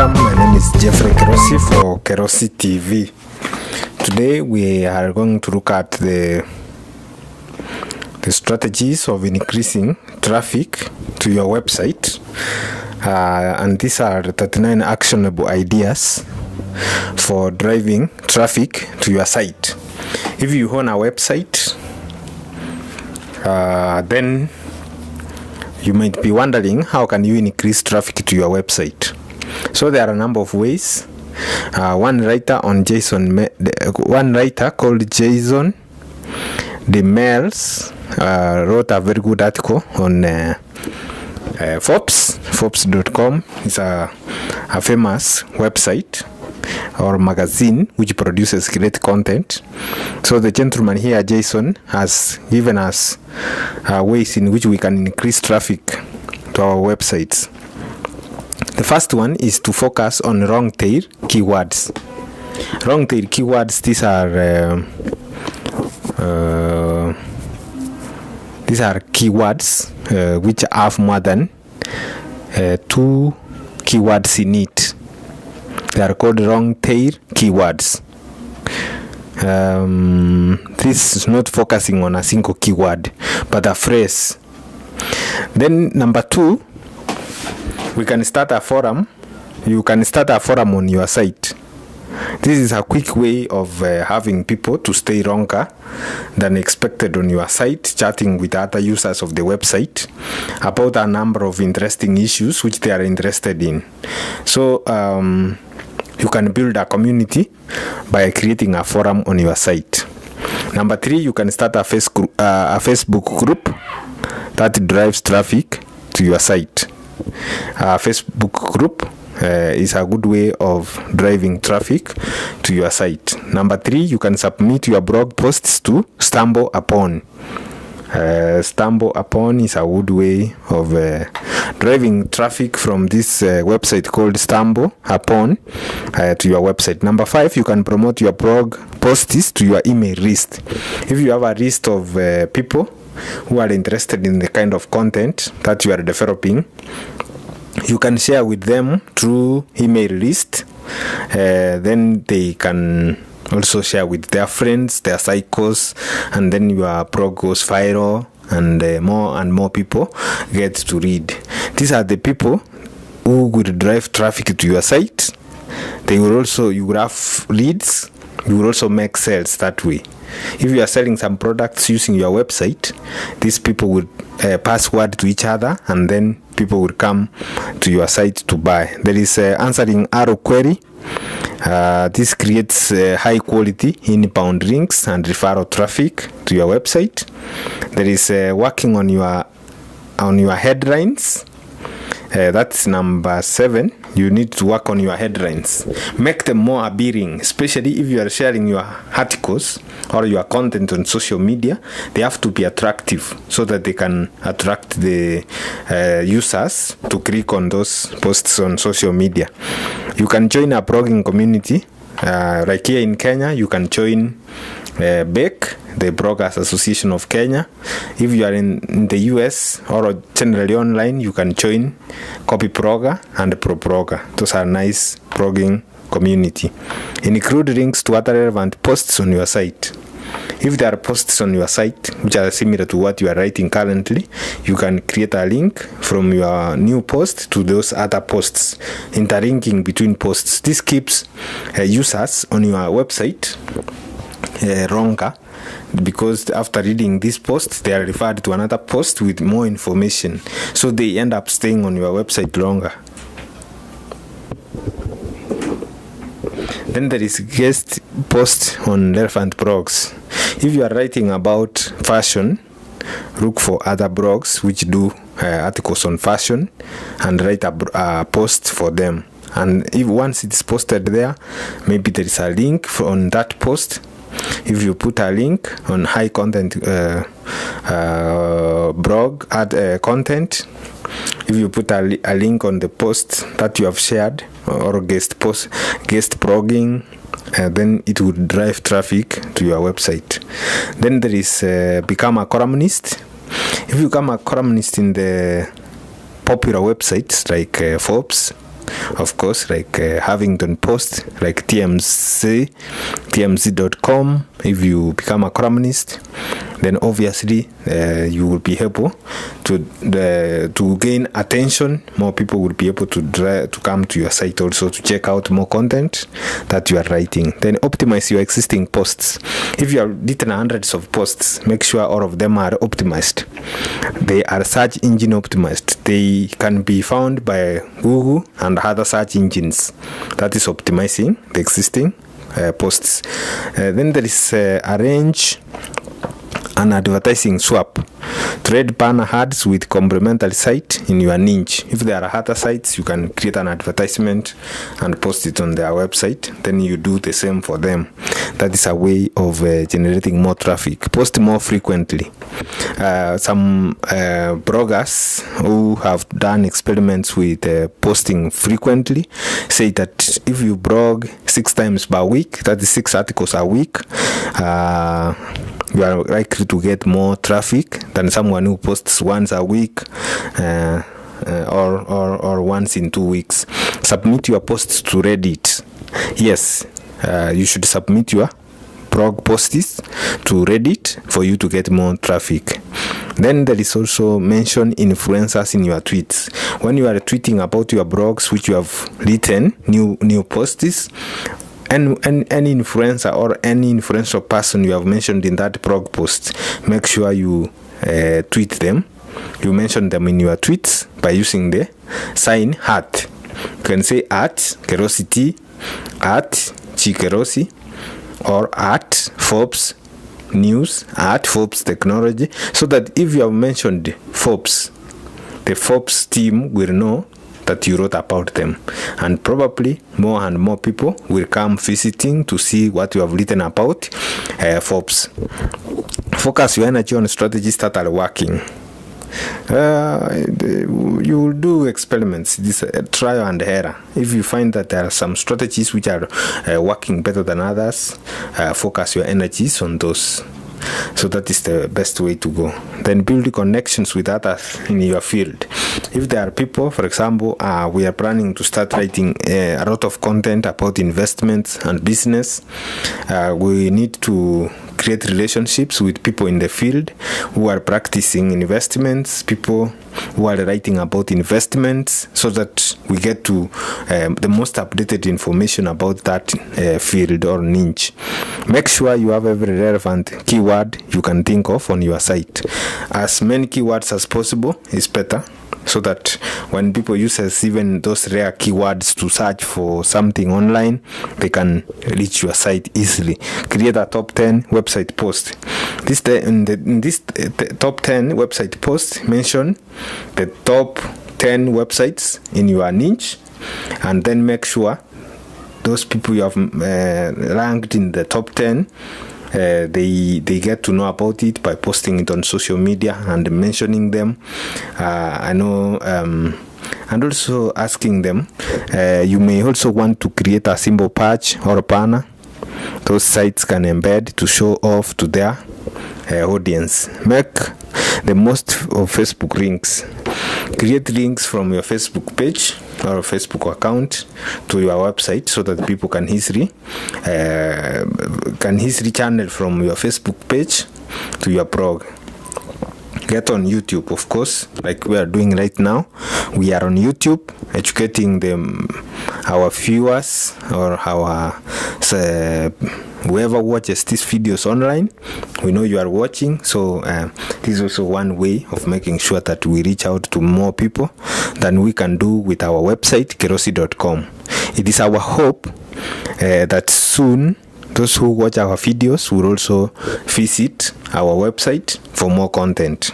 Welcome, my name is Jeffrey Kerosi for Kerosi TV. Today we are going to look at the strategies of increasing traffic to your website, and these are 39 actionable ideas for driving traffic to your site. If you own a website, then you might be wondering, how can you increase traffic to your website? So there are a number of ways. One writer called Jason DeMels wrote a very good article on Forbes.com. It's a famous website or magazine which produces great content. So the gentleman here, Jason, has given us ways in which we can increase traffic to our websites. The first one is to focus on long tail keywords. Long tail keywords, these are keywords which have more than 2 keywords in it. They are called long tail keywords. This is not focusing on a single keyword, but a phrase. Then number 2, we can start a forum. You can start a forum on your site. This is a quick way of having people to stay longer than expected on your site, chatting with other users of the website about a number of interesting issues which they are interested in. So you can build a community by creating a forum on your site. Number 3, you can start a Facebook group that drives traffic to your site. A Facebook group is a good way of driving traffic to your site. Number 3, you can submit your blog posts to Stumble Upon. Stumble Upon is a good way of driving traffic from this website called Stumble Upon to your website. Number 5, you can promote your blog posts to your email list. If you have a list of people who are interested in the kind of content that you are developing, you can share with them through email list. Then they can also share with their friends, their cycles, and then your blog goes viral, and more and more people get to read. These are the people who will drive traffic to your site. You will have leads. You will also make sales that way. If you are selling some products using your website, these people will pass word to each other, and then people will come to your site to buy. There is answering arrow query. This creates high quality inbound links and referral traffic to your website. There is working on your headlines. That's number 7. You need to work on your headlines. Make them more appealing, especially if you are sharing your articles or your content on social media. They have to be attractive so that they can attract the users to click on those posts on social media. You can join a blogging community. Like here in Kenya, you can join BEC, the Bloggers Association of Kenya. If you are in the US or generally online, you can join Copy Blogger and Pro Blogger. Those are nice blogging community. Include links to other relevant posts on your site. If there are posts on your site which are similar to what you are writing currently, you can create a link from your new post to those other posts, interlinking between posts. This keeps users on your website longer, because after reading this post, they are referred to another post with more information, so they end up staying on your website longer. Then there is guest post on relevant blogs. If you are writing about fashion, look for other blogs which do articles on fashion and write a post for them. And if once it's posted there, maybe there is a link on that post. If you put a link on high content blog content, if you put a link on the post that you have shared or guest blogging, then it would drive traffic to your website. Then there is become a columnist. If you become a columnist in the popular websites like Forbes, of course, like Huffington Post, like tmz.com. If you become a columnist, then obviously you will be able to gain attention. More people will be able to come to your site also to check out more content that you are writing. Then optimize your existing posts. If you have written hundreds of posts, make sure all of them are optimized. They are search engine optimized. They can be found by Google and other search engines. That is optimizing the existing posts. Then there is arrange an advertising swap. Trade banner ads with complementary site in your niche. If there are other sites, you can create an advertisement and post it on their website. Then you do the same for them. That is a way of generating more traffic. Post more frequently. Some bloggers who have done experiments with posting frequently say that if you blog 6 times per week, that is 6 articles a week, you are likely to get more traffic than someone who posts once a week or once in 2 weeks. Submit your posts to Reddit. Yes, you should submit your blog posts to Reddit for you to get more traffic. Then there is also mention influencers in your tweets. When you are tweeting about your blogs which you have written, new posts, and any influencer or any influential person you have mentioned in that blog post, make sure you tweet them. You mention them in your tweets by using the sign @ You can say @Kerosity, @Chikerosi, or @Forbes News, @Forbes Technology, so that if you have mentioned Forbes, the Forbes team will know that you wrote about them, and probably more and more people will come visiting to see what you have written about Forbes. Focus your energy on strategies that are working. You will do experiments, this trial and error. If you find that there are some strategies which are working better than others, focus your energies on those. So that is the best way to go. Then build connections with others in your field. If there are people, for example, we are planning to start writing a lot of content about investments and business. We need to create relationships with people in the field who are practicing investments, people who are writing about investments, so that we get to the most updated information about that field or niche. Make sure you have every relevant keyword you can think of on your site. As many keywords as possible is better, so that when people use even those rare keywords to search for something online, they can reach your site easily. Create a top 10 website post. In this top 10 website post, mention the top 10 websites in your niche, and then make sure those people you have ranked in the top 10, they get to know about it by posting it on social media and mentioning them. And also asking them. You may also want to create a symbol patch or a banner those sites can embed to show off to their audience. Make the most of Facebook links. Create links from your Facebook page or Facebook account to your website, so that people can easily channel from your Facebook page to your blog. Get on YouTube, of course, like we are doing right now. We are on YouTube, educating our viewers or our whoever watches these videos online. We know you are watching, so this is also one way of making sure that we reach out to more people than we can do with our website, kerosi.com. It is our hope that soon those who watch our videos will also visit our website for more content.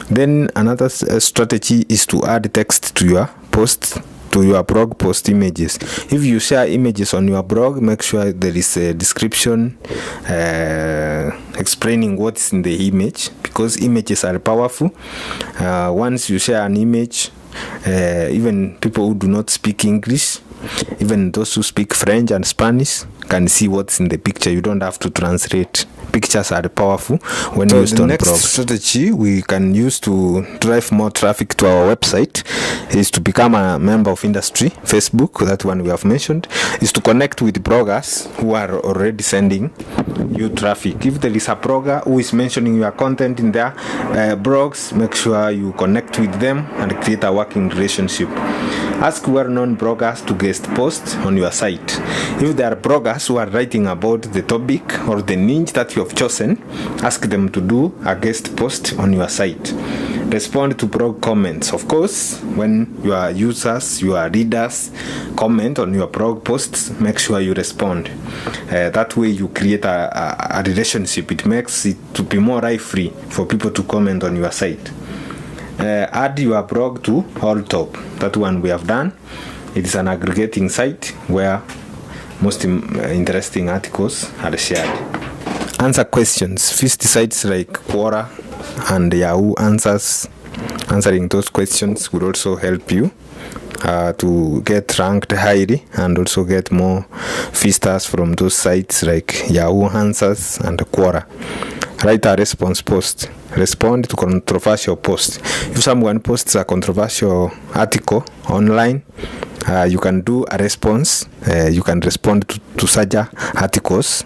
Then another strategy is to add text to your posts, to your blog post images. If you share images on your blog, make sure there is a description explaining what's in the image, because images are powerful. Once you share an image, even people who do not speak English, even those who speak French and Spanish, can see what's in the picture. You don't have to translate pictures are powerful when used on blogs. The next strategy we can use to drive more traffic to our website is to become a member of industry. Facebook, that one we have mentioned, is to connect with bloggers who are already sending you traffic. If there is a blogger who is mentioning your content in their blogs, make sure you connect with them and create a working relationship. Ask well-known bloggers to guest post on your site. If there are bloggers who are writing about the topic or the niche that you have chosen, ask them to do a guest post on your site. Respond to blog comments. Of course, when your users, your readers comment on your blog posts, make sure you respond. That way you create a relationship. It makes it to be more free for people to comment on your site. Add your blog to all top. That one we have done. It is an aggregating site where most interesting articles are shared. Answer questions. Visit sites like Quora and Yahoo Answers. Answering those questions will also help you to get ranked highly and also get more visitors from those sites like Yahoo Answers and Quora. Write a response post. Respond to controversial posts. If someone posts a controversial article online, you can do a response. You can respond to such articles.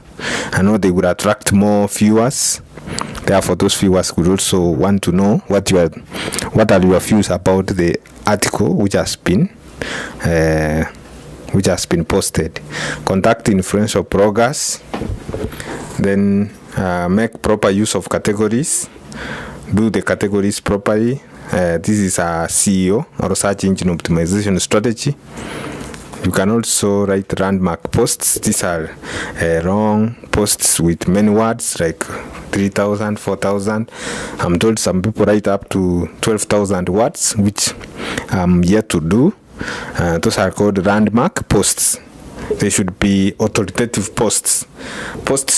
I know they would attract more viewers. Therefore, those viewers would also want to know what are your views about the article which has been posted. Contact influential bloggers. Then make proper use of categories. Do the categories properly. This is a SEO or search engine optimization strategy. You can also write landmark posts. These are long posts with many words like 3,000, 4,000. I'm told some people write up to 12,000 words, which I'm yet to do. Those are called landmark posts. They should be authoritative posts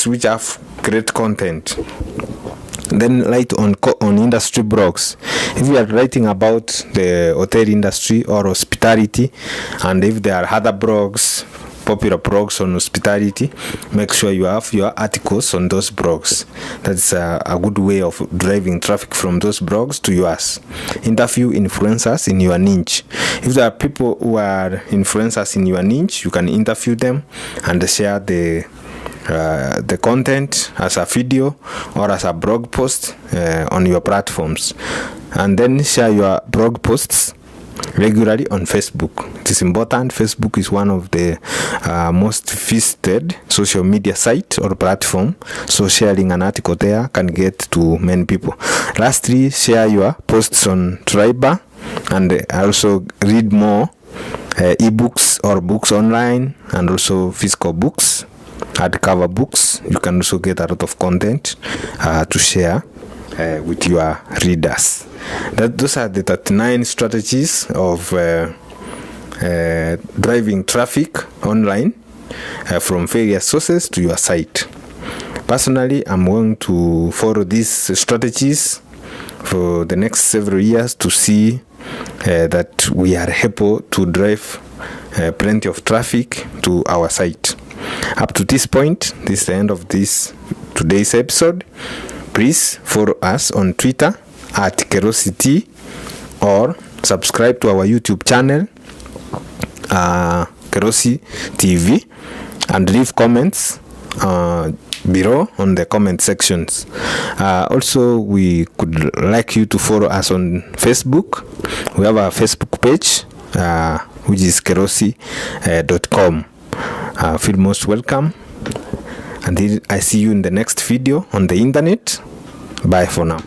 which have great content. Then write on industry blogs. If you are writing about the hotel industry or hospitality, and if there are other blogs, popular blogs on hospitality, make sure you have your articles on those blogs. That's a good way of driving traffic from those blogs to yours. Interview influencers in your niche. If there are people who are influencers in your niche, you can interview them and share the content as a video or as a blog post on your platforms, and then share your blog posts regularly on Facebook. It is important. Facebook is one of the most visited social media site or platform, so sharing an article there can get to many people. Lastly, share your posts on Tribe and also read more ebooks or books online, and also physical books, hardcover books. You can also get a lot of content to share with your readers. Those are the 39 strategies of driving traffic online from various sources to your site. Personally, I'm going to follow these strategies for the next several years to see that we are able to drive plenty of traffic to our site. Up to this point, this is the end of today's episode. Please follow us on Twitter at Kerosity, or subscribe to our YouTube channel, Kerosi TV, and leave comments below on the comment sections. Also, we could like you to follow us on Facebook. We have a Facebook page, which is kerosi.com. Feel most welcome. Until I see you in the next video on the internet. Bye for now.